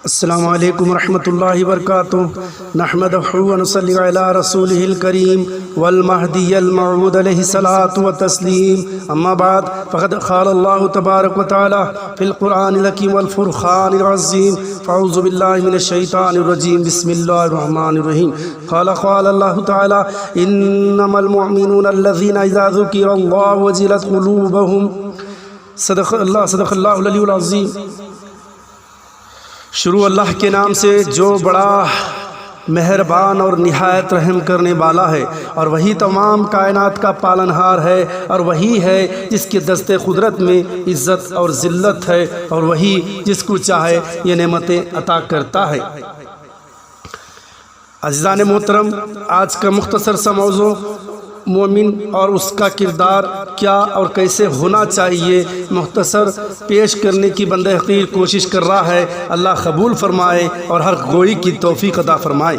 السلام علیکم ورحمۃ اللہ وبرکاتہ نحمدہ ونصلی علی رسولہ الکریم والمہدی الموعود علیہ الصلاۃ والتسلیم اما بعد فقد قال اللہ تبارک وتعالی فی القرآن الحکیم والفرقان العظیم فاعوذ باللہ من الشیطان الرجیم بسم اللہ الرحمن الرحیم قال اللہ تعالی انما المؤمنون الذین اذا ذکر اللہ وجلت قلوبہم صدق اللہ العلی العظیم۔ شروع اللہ کے نام سے جو بڑا مہربان اور نہایت رحم کرنے والا ہے، اور وہی تمام کائنات کا پالنہار ہے، اور وہی ہے جس کے دست قدرت میں عزت اور ذلت ہے، اور وہی جس کو چاہے یہ نعمتیں عطا کرتا ہے۔ عزیزان محترم، آج کا مختصر سا موضوع مومن اور اس کا کردار کیا اور کیسے ہونا چاہیے مختصر پیش کرنے کی بندہ حقیر کوشش کر رہا ہے۔ اللہ قبول فرمائے اور ہر گوئی کی توفیق عطا فرمائے۔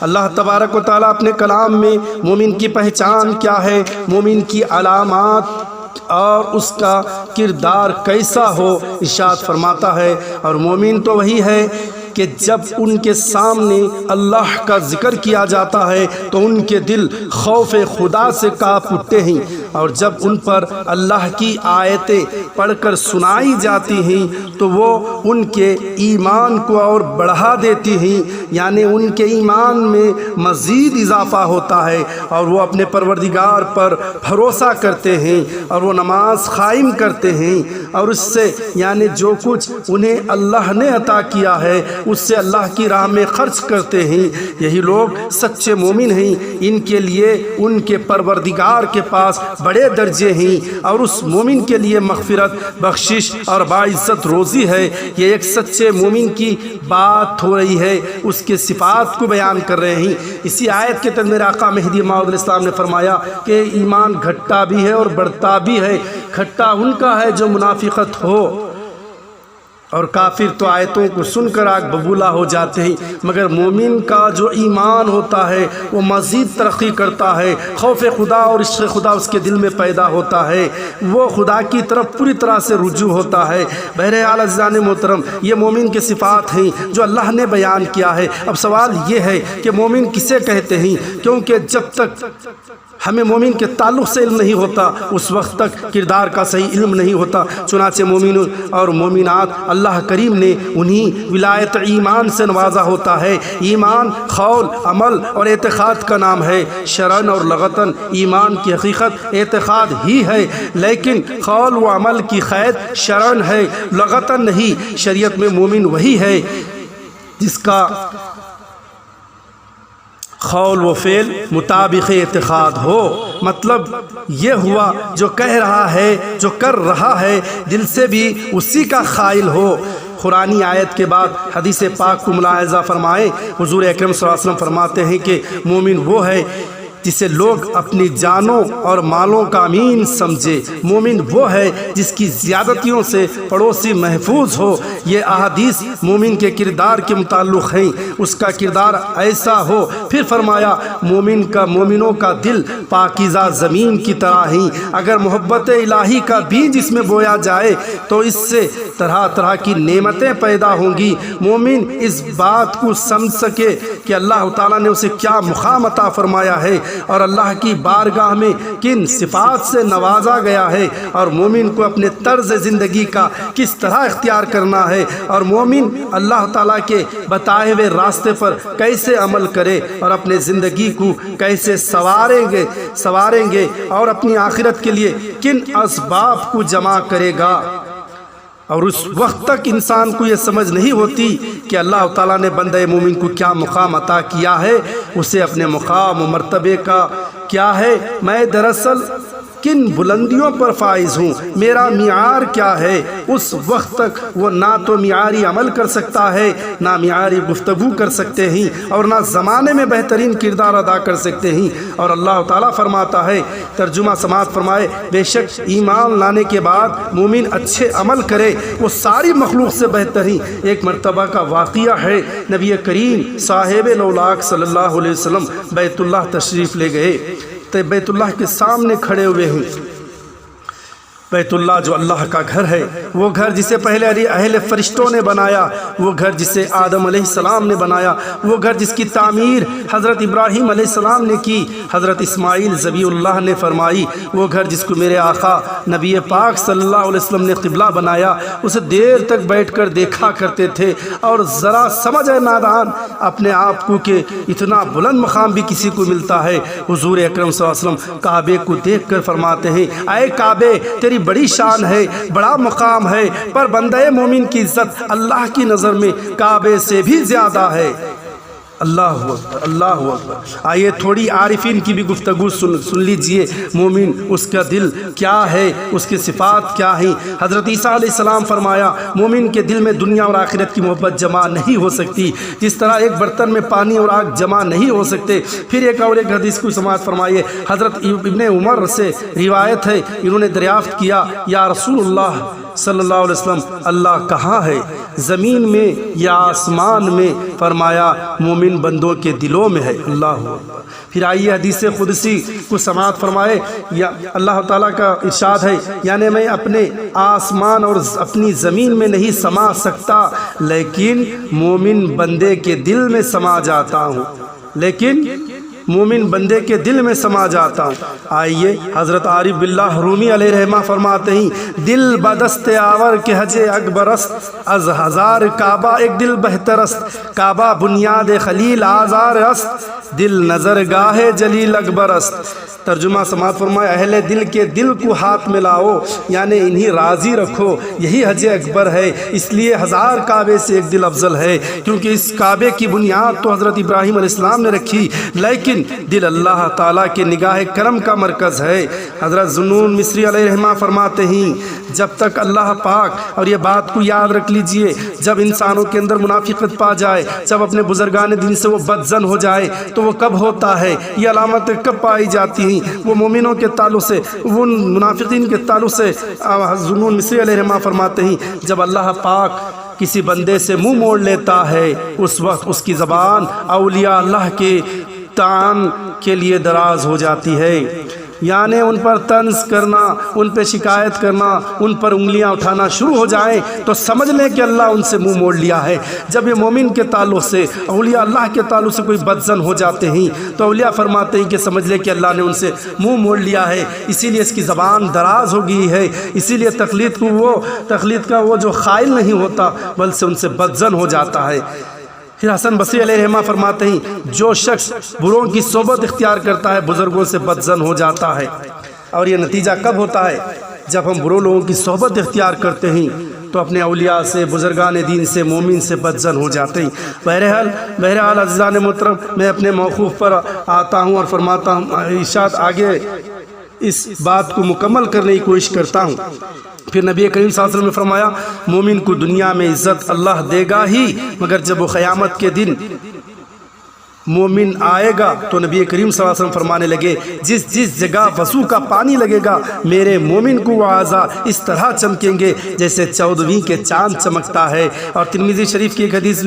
اللہ تبارک و تعالیٰ اپنے کلام میں مومن کی پہچان کیا ہے، مومن کی علامات اور اس کا کردار کیسا ہو ارشاد فرماتا ہے۔ اور مومن تو وہی ہے کہ جب ان کے سامنے اللہ کا ذکر کیا جاتا ہے تو ان کے دل خوف خدا سے کانپ اٹھتے ہیں، اور جب ان پر اللہ کی آیتیں پڑھ کر سنائی جاتی ہیں تو وہ ان کے ایمان کو اور بڑھا دیتی ہیں، یعنی ان کے ایمان میں مزید اضافہ ہوتا ہے، اور وہ اپنے پروردگار پر بھروسہ کرتے ہیں، اور وہ نماز قائم کرتے ہیں، اور اس سے یعنی جو کچھ انہیں اللہ نے عطا کیا ہے اس سے اللہ کی راہ میں خرچ کرتے ہیں۔ یہی لوگ سچے مومن ہیں، ان کے لیے ان کے پروردگار کے پاس بڑے درجے ہیں، اور اس مومن کے لیے مغفرت، بخشش اور باعزت روزی ہے۔ یہ ایک سچے مومن کی بات ہو رہی ہے، اس کے صفات کو بیان کر رہے ہیں۔ اسی آیت کے تحت میرے آقا مہدی موعود علیہ السلام نے فرمایا کہ ایمان گھٹتا بھی ہے اور بڑھتا بھی ہے۔ گھٹا ان کا ہے جو منافقت ہو، اور کافر تو آیتوں کو سن کر آگ ببولا ہو جاتے ہیں، مگر مومن کا جو ایمان ہوتا ہے وہ مزید ترقی کرتا ہے، خوف خدا اور عشق خدا اس کے دل میں پیدا ہوتا ہے، وہ خدا کی طرف پوری طرح سے رجوع ہوتا ہے۔ بہرحال عزیزان محترم، یہ مومن کے صفات ہیں جو اللہ نے بیان کیا ہے۔ اب سوال یہ ہے کہ مومن کسے کہتے ہیں، کیونکہ جب تک ہمیں مومن کے تعلق سے علم نہیں ہوتا اس وقت تک کردار کا صحیح علم نہیں ہوتا۔ چنانچہ مومن اور مومنات اللہ کریم نے انہی ولایت ایمان سے نوازا ہوتا ہے۔ ایمان قول، عمل اور اعتقاد کا نام ہے۔ شرعاً اور لغتاً ایمان کی حقیقت اعتقاد ہی ہے، لیکن قول و عمل کی قید شرعاً ہے، لغتاً نہیں۔ شریعت میں مومن وہی ہے جس کا قول و فعل مطابق اعتقاد ہو، مطلب یہ ہوا جو کہہ رہا ہے، جو کر رہا ہے، دل سے بھی اسی کا قائل ہو۔ قرآنی آیت کے بعد حدیث پاک کو ملاحظہ فرمائیں، حضور اکرم صلی اللہ علیہ وسلم فرماتے ہیں کہ مومن وہ ہے جسے لوگ اپنی جانوں اور مالوں کا امین سمجھے۔ مومن وہ ہے جس کی زیادتیوں سے پڑوسی محفوظ ہو۔ یہ احادیث مومن کے کردار کے متعلق ہیں، اس کا کردار ایسا ہو۔ پھر فرمایا مومنوں کا دل پاکیزہ زمین کی طرح ہی، اگر محبت الہی کا بیج اس میں بویا جائے تو اس سے طرح طرح کی نعمتیں پیدا ہوں گی۔ مومن اس بات کو سمجھ سکے کہ اللہ تعالیٰ نے اسے کیا مقام عطا فرمایا ہے اور اللہ کی بارگاہ میں کن صفات سے نوازا گیا ہے، اور مومن کو اپنے طرز زندگی کا کس طرح اختیار کرنا ہے، اور مومن اللہ تعالیٰ کے بتائے ہوئے راستے پر کیسے عمل کرے اور اپنے زندگی کو کیسے سواریں گے اور اپنی آخرت کے لیے کن اسباب کو جمع کرے گا۔ اور اس وقت تک انسان کو یہ سمجھ نہیں ہوتی کہ اللہ تعالیٰ نے بندہ مومن کو کیا مقام عطا کیا ہے، اسے اپنے مقام و مرتبے کا کیا ہے، میں دراصل کن بلندیوں پر فائز ہوں، میرا معیار کیا ہے۔ اس وقت تک وہ نہ تو معیاری عمل کر سکتا ہے، نہ معیاری گفتگو کر سکتے ہیں، اور نہ زمانے میں بہترین کردار ادا کر سکتے ہیں۔ اور اللہ تعالیٰ فرماتا ہے، ترجمہ سماعت فرمائے، بے شک ایمان لانے کے بعد مومن اچھے عمل کرے وہ ساری مخلوق سے بہتر ہیں۔ ایک مرتبہ کا واقعہ ہے، نبی کریم صاحب لولاک صلی اللہ علیہ وسلم بیت اللہ تشریف لے گئے، تو بیت اللہ کے سامنے کھڑے ہوئے ہیں، بیت اللہ جو اللہ کا گھر ہے، وہ گھر جسے پہلے اہل فرشتوں نے بنایا، وہ گھر جسے آدم علیہ السلام نے بنایا، وہ گھر جس کی تعمیر حضرت ابراہیم علیہ السلام نے کی، حضرت اسماعیل ذبیح اللہ نے فرمائی، وہ گھر جس کو میرے آقا نبی پاک صلی اللہ علیہ وسلم نے قبلہ بنایا، اسے دیر تک بیٹھ کر دیکھا کرتے تھے۔ اور ذرا سمجھ ہے نادان اپنے آپ کو کہ اتنا بلند مقام بھی کسی کو ملتا ہے۔ حضور اکرم صلی اللہ علیہ وسلم کعبے کو دیکھ کر فرماتے ہیں، اے کعبے تیری بڑی شان ہے، بڑا مقام ہے، پر بندہ مومن کی عزت اللہ کی نظر میں کعبے سے بھی زیادہ ہے۔ اللہ اکبر، اللہ اکبر۔ آئیے تھوڑی عارفین کی بھی گفتگو سن لیجئے۔ مومن اس کا دل کیا ہے، اس کی صفات کیا ہیں۔ حضرت عیسیٰ علیہ السلام فرمایا مومن کے دل میں دنیا اور آخرت کی محبت جمع نہیں ہو سکتی، جس طرح ایک برتن میں پانی اور آگ جمع نہیں ہو سکتے۔ پھر ایک اور ایک حدیث کو سماعت فرمائیے۔ حضرت ابن عمر سے روایت ہے، انہوں نے دریافت کیا، یا رسول اللہ صلی اللہ علیہ وسلم، اللہ کہاں ہے، زمین میں یا آسمان میں؟ فرمایا مومن بندوں کے دلوں میں ہے۔ اللہ اکبر۔ پھر آئیے حدیث قدسی کو سماعت فرمائے۔ یا اللہ تعالیٰ کا ارشاد ہے، یعنی میں اپنے آسمان اور اپنی زمین میں نہیں سما سکتا، لیکن مومن بندے کے دل میں سما جاتا ہوں، لیکن مومن بندے کے دل میں سما جاتا ہوں۔ آئیے حضرت عارف باللہ رومی علیہ رحمہ فرماتے ہیں، دل بدست آور کے حج اکبر است، از ہزار کعبہ ایک دل بہتر است، کعبہ بنیاد خلیل آزار است، دل نظر گاہ جلیل اکبر است۔ ترجمہ سماعت فرمائے، اہل دل کے دل کو ہاتھ میں لاؤ، یعنی انہیں راضی رکھو، یہی حج اکبر ہے۔ اس لیے ہزار کعبے سے ایک دل افضل ہے، کیونکہ اس کعبے کی بنیاد تو حضرت ابراہیم علیہ السلام نے رکھی، لیکن دل اللہ تعالیٰ کے نگاہ کرم کا مرکز ہے۔ حضرت ذوالنون مصری علیہ رحمہ فرماتے ہیں، جب تک اللہ پاک، اور یہ بات کو یاد رکھ لیجئے، جب انسانوں کے اندر منافقت پا جائے، جب اپنے بزرگان دین سے وہ بدظن ہو جائے، تو وہ کب ہوتا ہے، یہ علامتیں کب پائی جاتی ہیں؟ وہ مومنوں کے تعلق سے، وہ منافقین کے تعلق سے۔ ذوالنون مصری علیہ رحمہ فرماتے ہیں، جب اللہ پاک کسی بندے سے منہ موڑ لیتا ہے، اس وقت اس کی زبان اولیاء اللہ کے طعن کے لیے دراز ہو جاتی ہے، یعنی ان پر طنز کرنا، ان پہ شکایت کرنا، ان پر انگلیاں اٹھانا شروع ہو جائیں تو سمجھ لیں کہ اللہ ان سے منہ موڑ لیا ہے۔ جب یہ مومن کے تعلق سے، اولیاء اللہ کے تعلق سے کوئی بدظن ہو جاتے ہیں تو اولیاء فرماتے ہیں کہ سمجھ لیں کہ اللہ نے ان سے منہ موڑ لیا ہے، اسی لیے اس کی زبان دراز ہو گئی ہے۔ اسی لیے تقلید کا وہ جو قائل نہیں ہوتا بلکہ ان سے بدظن ہو جاتا ہے۔ پھر حسن بصری علیہ رحمہ فرماتے ہیں، جو شخص بروں کی صحبت اختیار کرتا ہے بزرگوں سے بدظن ہو جاتا ہے۔ اور یہ نتیجہ کب ہوتا ہے؟ جب ہم بروں لوگوں کی صحبت اختیار کرتے ہیں تو اپنے اولیاء سے، بزرگان دین سے، مومن سے بدظن ہو جاتے ہیں۔ بہرحال عزیزان محترم، میں اپنے موقوف پر آتا ہوں اور فرماتا ہوں، ارشاد آگے اس بات کو مکمل کرنے کی کوشش کرتا ہوں۔ پھر نبی کریم صلی اللہ علیہ وسلم نے فرمایا، مومن کو دنیا میں عزت اللہ دے گا ہی، مگر جب وہ قیامت کے دن مومن آئے گا تو نبی کریم صلی اللہ علیہ وسلم فرمانے لگے، جس جس جگہ وضو کا پانی لگے گا میرے مومن کو وہ اعضاء اس طرح چمکیں گے جیسے 14ویں کے چاند چمکتا ہے۔ اور ترمذی شریف کی ایک حدیث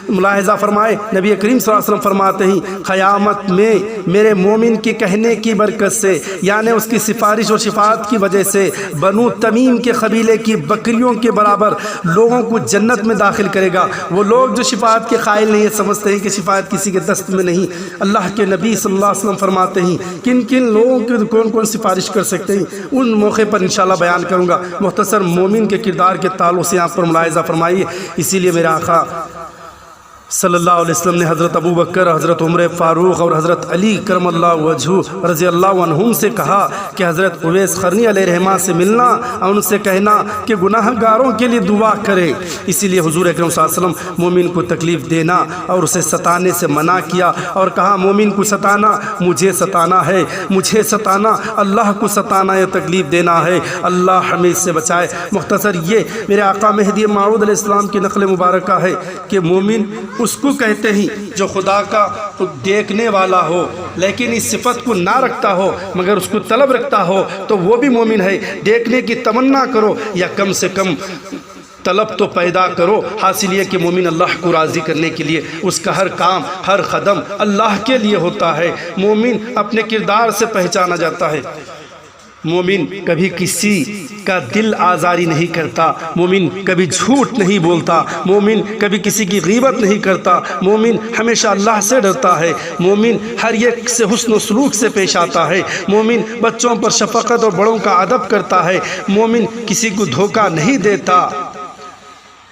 ملاحظہ فرمائے، نبی کریم صلی اللہ علیہ وسلم فرماتے ہیں، قیامت میں میرے مومن کے کہنے کی برکت سے، یعنی اس کی سفارش اور شفاعت کی وجہ سے، بنو تمیم کے قبیلے کی بکریوں کے برابر لوگوں کو جنت میں داخل کرے گا۔ وہ لوگ جو شفاعت کے قائل نہیں، سمجھتے ہیں کہ شفاعت کسی کے دست میں نہیں، اللہ کے نبی صلی اللہ علیہ وسلم فرماتے ہیں کن کن لوگوں کی کون کون سفارش کر سکتے ہیں، ان موقع پر انشاءاللہ بیان کروں گا۔ مختصر مومن کے کردار کے تعلق سے یہاں پر ملاحظہ فرمائیے۔ اسی لیے میرا آقا صلی اللہ علیہ وسلم نے حضرت ابو بکر، حضرت عمر فاروق اور حضرت علی کرم اللہ وجہہ رضی اللہ عنہم سے کہا کہ حضرت اویس قرنی علیہ رحمہ سے ملنا اور ان سے کہنا کہ گناہ گاروں کے لیے دعا کرے۔ اسی لیے حضور اکرم صلی اللہ علیہ وسلم مومن کو تکلیف دینا اور اسے ستانے سے منع کیا اور کہا، مومن کو ستانا مجھے ستانا ہے، مجھے ستانا اللہ کو ستانا یا تکلیف دینا ہے، اللہ ہمیں اس سے بچائے۔ مختصر یہ میرے آقا مہدی موعود علیہ السلام کی نقل مبارکہ ہے کہ مومن اس کو کہتے ہیں جو خدا کا دیکھنے والا ہو لیکن اس صفت کو نہ رکھتا ہو مگر اس کو طلب رکھتا ہو تو وہ بھی مومن ہے۔ دیکھنے کی تمنا کرو یا کم سے کم طلب تو پیدا کرو۔ حاصل یہ کہ مومن اللہ کو راضی کرنے کے لیے اس کا ہر کام، ہر قدم اللہ کے لیے ہوتا ہے۔ مومن اپنے کردار سے پہچانا جاتا ہے۔ مومن کبھی کسی کا دل آزاری نہیں کرتا، مومن کبھی جھوٹ نہیں بولتا، مومن کبھی کسی کی غیبت نہیں کرتا، مومن ہمیشہ اللہ سے ڈرتا ہے، مومن ہر ایک سے حسن و سلوک سے پیش آتا ہے، مومن بچوں پر شفقت اور بڑوں کا ادب کرتا ہے، مومن کسی کو دھوکہ نہیں دیتا،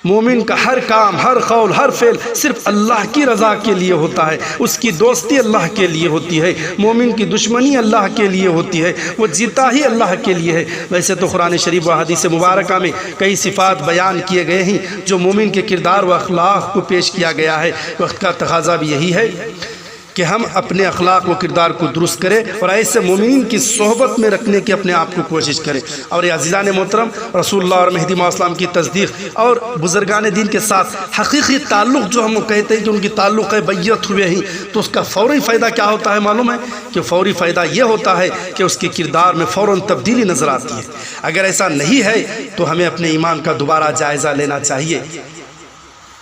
مومن کا ہر کام، ہر قول، ہر فعل صرف اللہ کی رضا کے لیے ہوتا ہے، اس کی دوستی اللہ کے لیے ہوتی ہے، مومن کی دشمنی اللہ کے لیے ہوتی ہے، وہ جیتا ہی اللہ کے لیے ہے۔ ویسے تو قرآن شریف و حدیث مبارکہ میں کئی صفات بیان کیے گئے ہیں جو مومن کے کردار و اخلاق کو پیش کیا گیا ہے۔ وقت کا تقاضا بھی یہی ہے کہ ہم اپنے اخلاق و کردار کو درست کریں اور ایسے مومنین کی صحبت میں رکھنے کی اپنے آپ کو کوشش کریں۔ اور یہ عزیزان محترم، رسول اللہ اور مہدی موعود اسلام کی تصدیق اور بزرگان دین کے ساتھ حقیقی تعلق جو ہم کہتے ہیں کہ ان کی تعلق ہے بیعت ہوئے ہیں، تو اس کا فوری فائدہ کیا ہوتا ہے معلوم ہے؟ کہ فوری فائدہ یہ ہوتا ہے کہ اس کے کردار میں فوراً تبدیلی نظر آتی ہے۔ اگر ایسا نہیں ہے تو ہمیں اپنے ایمان کا دوبارہ جائزہ لینا چاہیے۔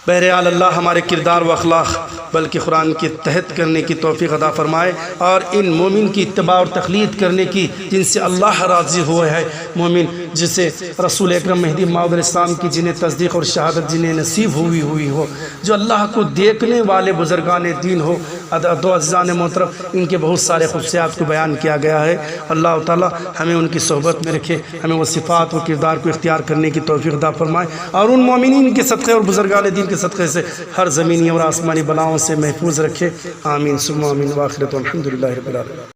بہرحال اللہ ہمارے کردار و اخلاق بلکہ قرآن کے تحت کرنے کی توفیق عطا فرمائے، اور ان مومن کی اتباع اور تقلید کرنے کی جن سے اللہ راضی ہوئے ہے، مومن جسے رسول اکرم مہدی موعود الاسلام کی جنہیں تصدیق اور شہادت جنہیں نصیب ہوئی ہو، جو اللہ کو دیکھنے والے بزرگان دین ہو۔ دو عزیزان محترم، ان کے بہت سارے خصوصیات کو بیان کیا گیا ہے۔ اللہ تعالی ہمیں ان کی صحبت میں رکھے، ہمیں وہ صفات و کردار کو اختیار کرنے کی توفیق عطا فرمائے، اور ان مومنین کے صدقے اور بزرگان دین کے صدقے سے ہر زمینی اور آسمانی بلاؤں سے محفوظ رکھے۔ آمین ثم آمین، وآخرت الحمدللہ رب العالمین۔